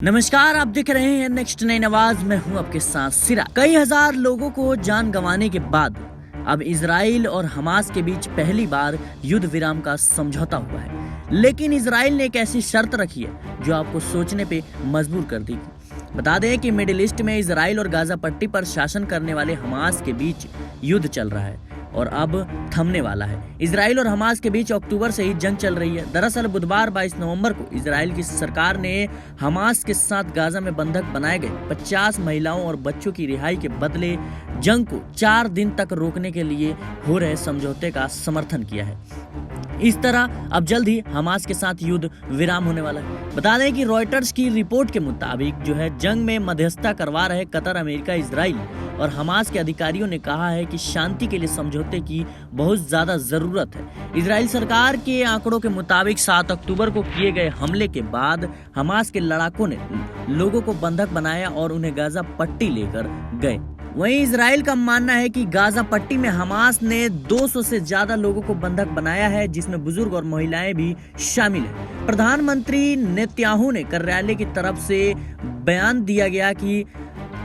नमस्कार, आप देख रहे हैं नेक्स्ट नई आवाज। मैं हूं आपके साथ सिरा। कई हजार लोगों को जान गंवाने के बाद अब इजराइल और हमास के बीच पहली बार युद्ध विराम का समझौता हुआ है। लेकिन इजराइल ने एक ऐसी शर्त रखी है जो आपको सोचने पे मजबूर कर देगी। बता दें कि मिडिल ईस्ट में इजराइल और गाजा पट्टी पर शासन करने वाले हमास के बीच युद्ध चल रहा है और अब थमने वाला है। इजराइल और हमास के बीच अक्टूबर से ही जंग चल रही है। दरअसल बुधवार 22 नवंबर को इजराइल की सरकार ने हमास के साथ गाजा में बंधक बनाए गए 50 महिलाओं और बच्चों की रिहाई के बदले जंग को 4 दिन तक रोकने के लिए हो रहे समझौते का समर्थन किया है। इस तरह अब जल्द ही हमास के साथ युद्ध विराम होने वाला है। बता दें कि रॉयटर्स की रिपोर्ट के मुताबिक जंग में मध्यस्थता करवा रहे कतर, अमेरिका, इजराइल और हमास के अधिकारियों ने कहा है कि शांति के लिए समझौते की बहुत ज्यादा जरूरत है। इजराइल सरकार के आंकड़ों के मुताबिक 7 अक्टूबर को किए गए हमले के बाद हमास के लड़ाकों ने लोगों को बंधक बनाया और उन्हें गाजा पट्टी लेकर गए। वहीं इजराइल का मानना है कि गाजा पट्टी में हमास ने 200 से ज्यादा लोगों को बंधक बनाया है, जिसमें बुजुर्ग और महिलाएं भी शामिल हैं। प्रधानमंत्री नेतन्याहू ने कार्यालय की तरफ से बयान दिया गया कि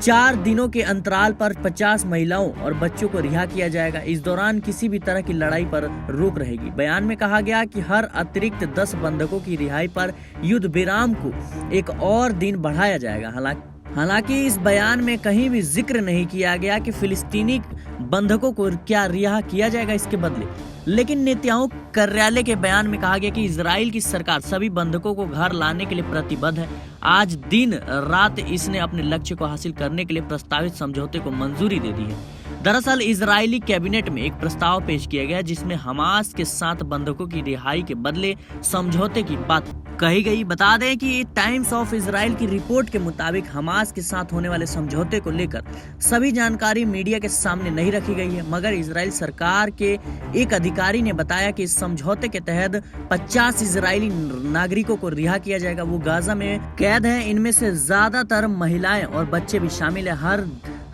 4 दिनों के अंतराल पर 50 महिलाओं और बच्चों को रिहा किया जाएगा। इस दौरान किसी भी तरह की लड़ाई पर रोक रहेगी। बयान में कहा गया कि हर अतिरिक्त 10 बंधकों की रिहाई पर युद्ध विराम को एक और दिन बढ़ाया जाएगा। हालांकि इस बयान में कहीं भी जिक्र नहीं किया गया कि फिलिस्तीनी बंधकों को क्या रिहा किया जाएगा इसके बदले। लेकिन नेतन्याहू कार्यालय के बयान में कहा गया कि इजराइल की सरकार सभी बंधकों को घर लाने के लिए प्रतिबद्ध है। आज दिन रात इसने अपने लक्ष्य को हासिल करने के लिए प्रस्तावित समझौते को मंजूरी दे दी है। दरअसल इजरायली कैबिनेट में एक प्रस्ताव पेश किया गया जिसमें हमास के साथ बंधकों की रिहाई के बदले समझौते की बात कही गई। बता दें कि टाइम्स ऑफ इजराइल की रिपोर्ट के मुताबिक हमास के साथ होने वाले समझौते को लेकर सभी जानकारी मीडिया के सामने नहीं रखी गई है, मगर इजराइल सरकार के एक अधिकारी ने बताया कि इस समझौते के तहत 50 इजरायली नागरिकों को रिहा किया जाएगा। वो गाजा में कैद हैं, इनमें से ज्यादातर महिलाएं और बच्चे भी शामिल है।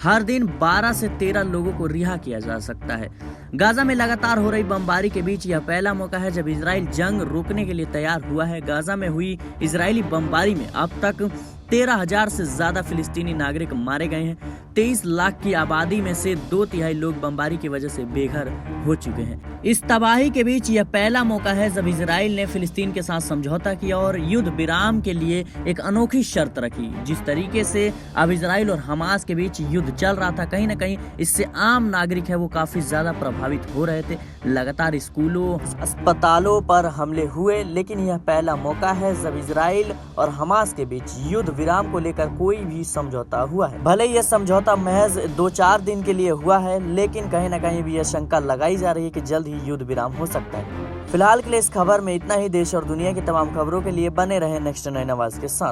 हर दिन 12 से 13 लोगों को रिहा किया जा सकता है। गाजा में लगातार हो रही बमबारी के बीच यह पहला मौका है जब इजराइल जंग रोकने के लिए तैयार हुआ है। गाजा में हुई इजरायली बमबारी में अब तक 13,000 से ज्यादा फिलिस्तीनी नागरिक मारे गए हैं। 23 लाख की आबादी में से 2/3 लोग बमबारी की वजह से बेघर हो चुके हैं। इस तबाही के बीच यह पहला मौका है जब इजराइल ने फिलिस्तीन के साथ समझौता किया और युद्ध विराम के लिए एक अनोखी शर्त रखी। जिस तरीके से अब इजराइल और हमास के बीच युद्ध चल रहा था, कहीं न कहीं इससे आम नागरिक है वो काफी ज्यादा प्रभावित हो रहे थे। लगातार स्कूलों, अस्पतालों पर हमले हुए, लेकिन यह पहला मौका है जब इजराइल और हमास के बीच युद्ध विराम को लेकर कोई भी समझौता हुआ है। भले यह समझौता महज 2-4 दिन के लिए हुआ है, लेकिन कहीं न कहीं भी यह शंका लगाई जा रही है कि जल्द ही युद्ध विराम हो सकता है। फिलहाल के लिए इस खबर में इतना ही। देश और दुनिया की तमाम खबरों के लिए बने रहे नेक्स्ट 9 आवाज के साथ।